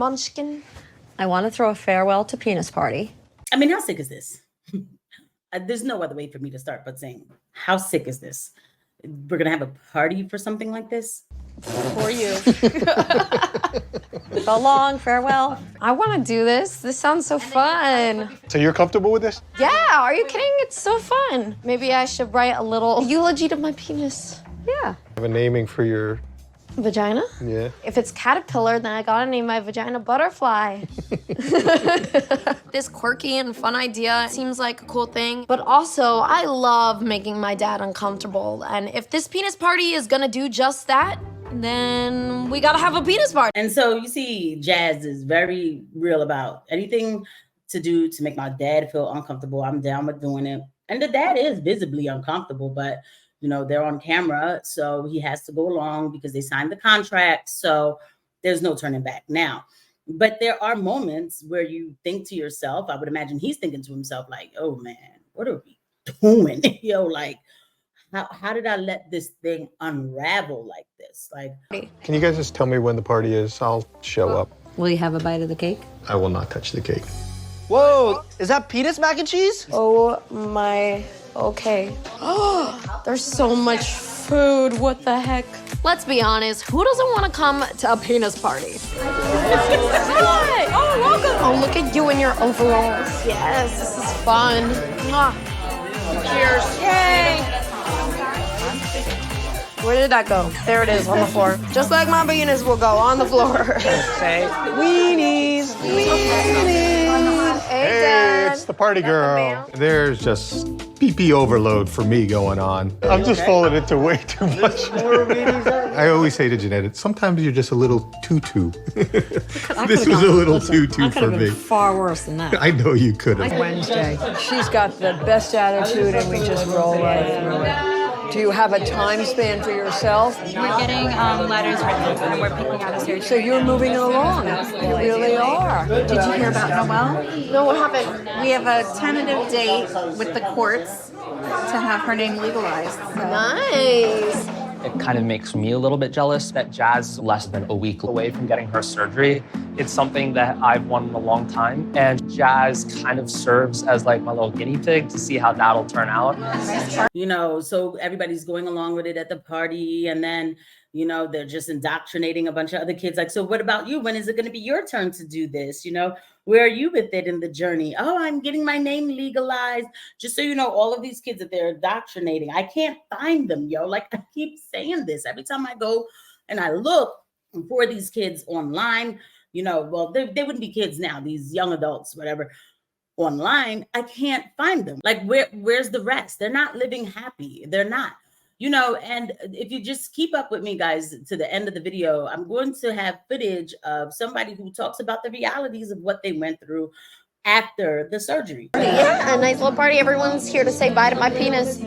munchkin. I want to throw a farewell to penis party. I mean, how sick is this? There's no other way for me to start but saying, how sick is this? We're going to have a party for something like this? For you. So long, farewell. I want to do this. This sounds so fun. So you're comfortable with this? Yeah, are you kidding? It's so fun. Maybe I should write a little eulogy to my penis. Yeah. Have a naming for your... Vagina? Yeah. If it's caterpillar, then I gotta name my vagina Butterfly. This quirky and fun idea seems like a cool thing, but also I love making my dad uncomfortable. And if this penis party is gonna do just that, then we gotta have a penis party. And so you see, Jazz is very real about anything to do to make my dad feel uncomfortable. I'm down with doing it. And the dad is visibly uncomfortable, but you know, they're on camera, so he has to go along because they signed the contract. So there's no turning back now. But there are moments where you think to yourself, I would imagine he's thinking to himself, like, oh man, what are we doing? Like, how did I let this thing unravel like this? Like, Can you guys just tell me when the party is? I'll show up. Will you have a bite of the cake? I will not touch the cake. Whoa, is that penis mac and cheese? Oh my, okay. There's so much food, what the heck? Let's be honest, who doesn't want to come to a penis party? Hi. Oh, welcome. Oh, look at you in your overalls. Yes, this is fun. Mwah. Cheers. Yay. Where did that go? There it is on the floor. Just like my penis will go on the floor. Say weenies. Weenies. Hey, Dad. it's the party girl. There's just pee-pee overload for me going on. I'm just falling into way too much. I always say to Jeanette, sometimes you're just a little tutu. This was a little tutu for me. Far worse than that. I know you could have. Wednesday. She's got the best attitude and we just roll right through it. Do you have a time span for yourself? We're getting letters written and we're picking out a series. So you're moving along. You really are. Did you hear about Noelle? No, what happened? We have a tentative date with the courts to have her name legalized. So. Nice. It kind of makes me a little bit jealous that Jazz is less than a week away from getting her surgery. It's something that I've wanted in a long time, and Jazz kind of serves as like my little guinea pig to see how that'll turn out. you know, so everybody's going along with it at the party, and then, you know, they're just indoctrinating a bunch of other kids. Like, so what about you? When is it going to be your turn to do this? You know, where are you with it in the journey? Oh, I'm getting my name legalized. Just so you know, all of these kids that they're indoctrinating, I can't find them, yo. Like, I keep saying this every time I go and I look for these kids online, you know, well, they wouldn't be kids now, these young adults, whatever, online, I can't find them. Like, where's the rest? They're not living happy. They're not. You know, and if you just keep up with me, guys, to the end of the video, I'm going to have footage of somebody who talks about the realities of what they went through after the surgery. Yeah, a nice little party. Everyone's here to say bye to my penis.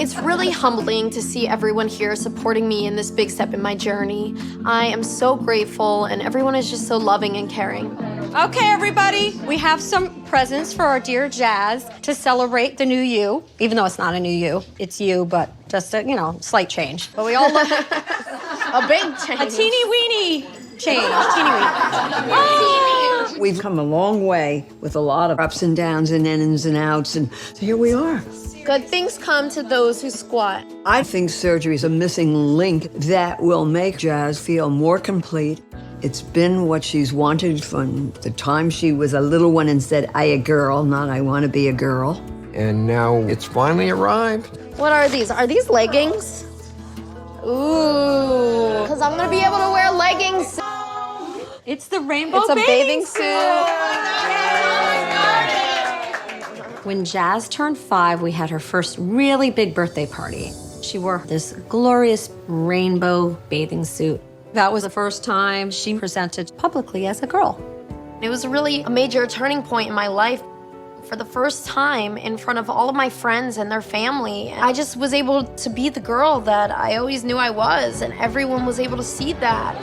It's really humbling to see everyone here supporting me in this big step in my journey. I am so grateful, and everyone is just so loving and caring. Okay, everybody, we have some presents for our dear Jazz to celebrate the new you. Even though it's not a new you, it's you, but just a, you know, slight change. But we all look A big change. a teeny weeny change, teeny weeny. We've come a long way with a lot of ups and downs and ins and outs, and here we are. Good things come to those who squat. I think surgery is a missing link that will make Jazz feel more complete. It's been what she's wanted from the time she was a little one and said, I a girl, not I want to be a girl. And now it's finally arrived. What are these? Are these leggings? Ooh, because I'm gonna be able to wear leggings. It's the rainbow It's a bathing suit. When Jazz turned 5, we had her first really big birthday party. She wore this glorious rainbow bathing suit. That was the first time she presented publicly as a girl. It was really a major turning point in my life. For the first time in front of all of my friends and their family, I just was able to be the girl that I always knew I was, and everyone was able to see that.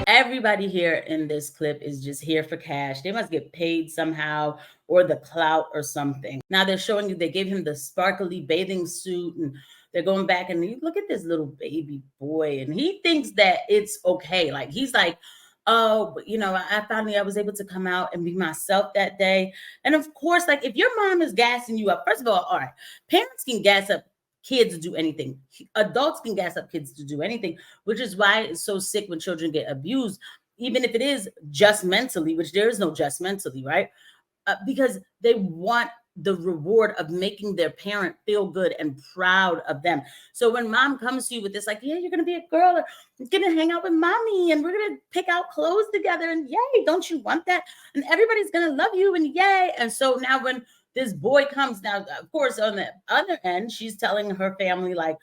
Everybody here in this clip is just here for cash. They must get paid somehow, or the clout or something. Now they're showing you, they gave him the sparkly bathing suit, and they're going back and you look at this little baby boy, and he thinks that it's okay. Like, he's like, oh, I was able to come out and be myself that day. And of course, like if your mom is gassing you up, first of all right, parents can gas up kids to do anything. Adults can gas up kids to do anything, which is why it's so sick when children get abused, even if it is just mentally, which there is no just mentally, right? Because they want the reward of making their parent feel good and proud of them. So when mom comes to you with this, like, yeah, you're gonna be a girl, you're gonna hang out with mommy, and we're gonna pick out clothes together, and yay, don't you want that? And everybody's gonna love you, and yay. And so now when this boy comes, now of course on the other end, she's telling her family, like,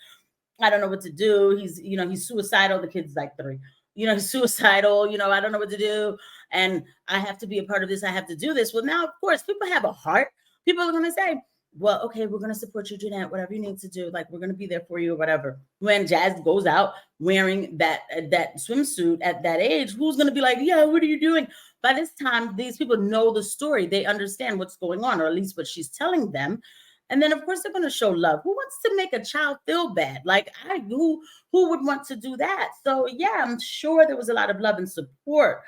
I don't know what to do. He's suicidal. The kid's like 3. He's suicidal. I don't know what to do. And I have to be a part of this. I have to do this. Well, now, of course, people have a heart. People are going to say, well, okay, we're going to support you, Jeanette, whatever you need to do. Like, we're going to be there for you or whatever. When Jazz goes out wearing that swimsuit at that age, who's going to be like, yeah, what are you doing? By this time, these people know the story. They understand what's going on, or at least what she's telling them. And then, of course, they're going to show love. Who wants to make a child feel bad? Like, who would want to do that? So, yeah, I'm sure there was a lot of love and support.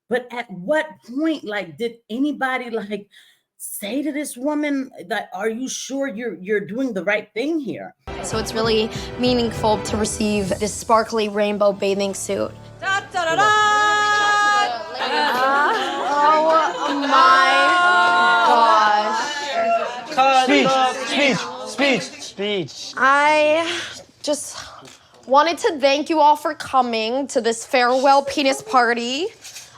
But at what point, like, did anybody like say to this woman that, are you sure you're doing the right thing here? So it's really meaningful to receive this sparkly rainbow bathing suit. Da, da, da, da. Oh my gosh. Speech. I just wanted to thank you all for coming to this farewell penis party.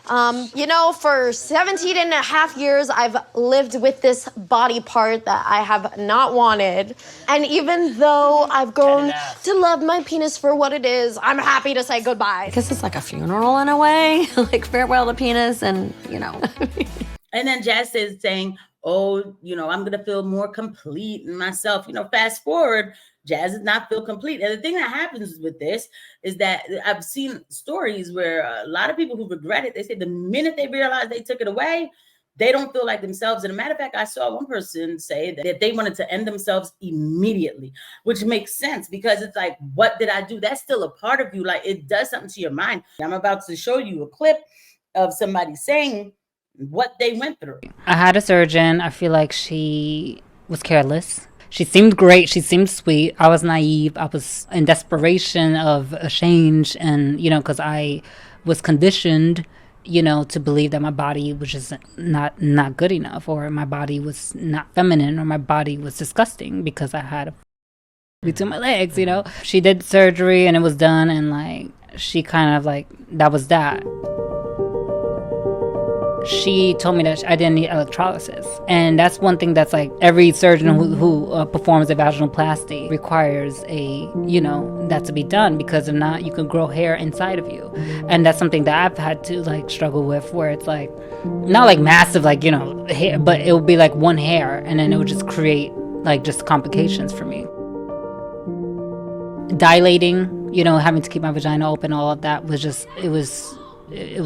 For 17 and a half years, I've lived with this body part that I have not wanted. And even though I've grown to love my penis for what it is, I'm happy to say goodbye. I guess it's like a funeral in a way, like farewell to penis and. And then Jazz is saying, oh, I'm going to feel more complete in myself. Fast forward, Jazz does not feel complete. And the thing that happens with this is that I've seen stories where a lot of people who regret it, they say the minute they realize they took it away, they don't feel like themselves. And a matter of fact, I saw one person say that they wanted to end themselves immediately, which makes sense because it's like, what did I do? That's still a part of you. Like, it does something to your mind. I'm about to show you a clip of somebody saying what they went through. I had a surgeon. I feel like she was careless. She seemed great. She seemed sweet. I was naive. I was in desperation of a change. And, because I was conditioned, to believe that my body was just not good enough, or my body was not feminine, or my body was disgusting because I had between my legs, She did surgery and it was done. And like, she kind of like, that was that. She told me that I didn't need electrolysis. And that's one thing that's like every surgeon who performs a vaginoplasty requires that to be done, because if not, you can grow hair inside of you. And that's something that I've had to like struggle with, where it's like, not like massive, like, hair, but it would be like one hair, and then it would just create like just complications for me. Dilating, having to keep my vagina open, all of that was just, it was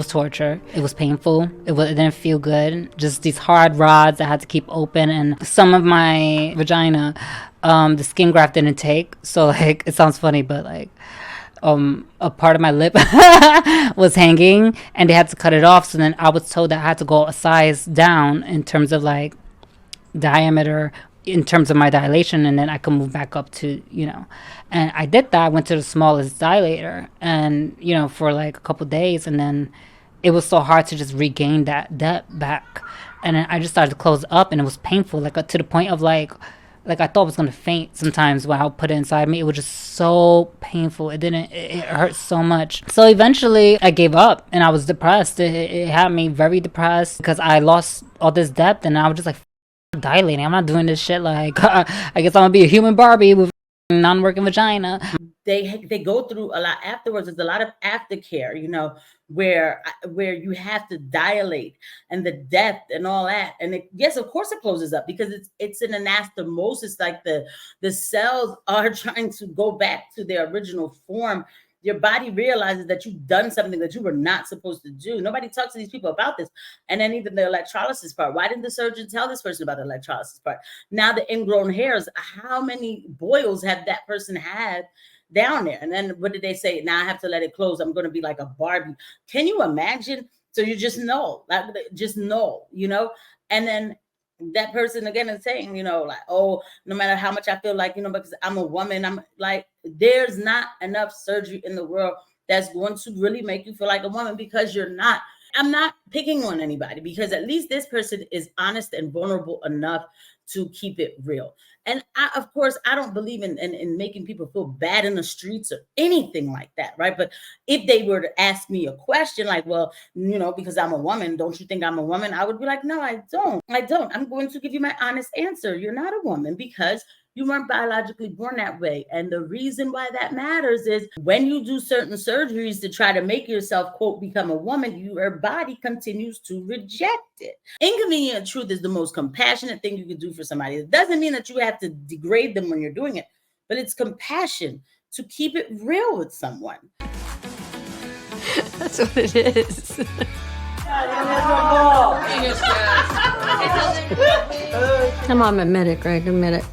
torture. It was painful. It didn't feel good. Just these hard rods I had to keep open, and some of my vagina, the skin graft didn't take. So like, it sounds funny, but like, a part of my lip was hanging, and they had to cut it off. So then I was told that I had to go a size down in terms of like diameter, in terms of my dilation, and then I could move back up to, and I did that. I went to the smallest dilator, and, for like a couple days, and then it was so hard to just regain that depth back. And then I just started to close up, and it was painful, like to the point of like I thought I was going to faint sometimes when I would put it inside me. It was just so painful. It hurt so much. So eventually I gave up, and I was depressed. It had me very depressed because I lost all this depth, and I was just like, dilating. I'm not doing this shit. Like, I guess I'm gonna be a human Barbie with non-working vagina. They go through a lot afterwards. There's a lot of aftercare, where you have to dilate, and the depth and all that. And yes, of course it closes up because it's an anastomosis. Like the cells are trying to go back to their original form. Your body realizes that you've done something that you were not supposed to do. Nobody talks to these people about this. And then even the electrolysis part. Why didn't the surgeon tell this person about the electrolysis part? Now the ingrown hairs, how many boils have that person had down there. And then what did they say? Now I have to let it close. I'm going to be like a Barbie. Can you imagine? So you just know, like, just know, and then that person again is saying, like, oh, no matter how much I feel like, because I'm a woman, I'm like, there's not enough surgery in the world that's going to really make you feel like a woman, because you're not. I'm not picking on anybody, because at least this person is honest and vulnerable enough to keep it real. And of course, I don't believe in making people feel bad in the streets or anything like that, right? But if they were to ask me a question like, well, because I'm a woman, don't you think I'm a woman? I would be like, no, I don't. I'm going to give you my honest answer. You're not a woman, because you weren't biologically born that way. And the reason why that matters is when you do certain surgeries to try to make yourself, quote, become a woman, your body continues to reject it. Inconvenient truth is the most compassionate thing you can do for somebody. It doesn't mean that you have to degrade them when you're doing it, but it's compassion to keep it real with someone. That's what it is. Come on, admit it, Greg, admit it.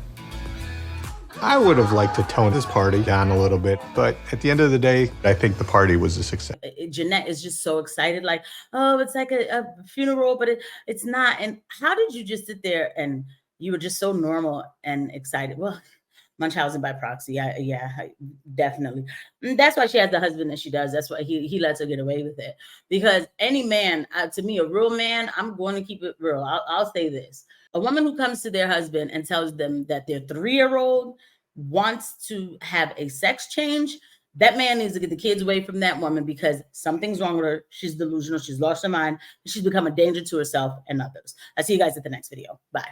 I would have liked to tone this party down a little bit, but at the end of the day, I think the party was a success. Jeanette is just so excited, like, oh, it's like a funeral, but it's not. And how did you just sit there and you were just so normal and excited? Well, Munchausen by proxy. Yeah, definitely. And that's why she has the husband that she does. That's why he lets her get away with it. Because any man, to me, a real man, I'm going to keep it real. I'll say this. A woman who comes to their husband and tells them that their 3-year-old wants to have a sex change, that man needs to get the kids away from that woman, because something's wrong with her. She's delusional. She's lost her mind. She's become a danger to herself and others. I'll see you guys at the next video. Bye.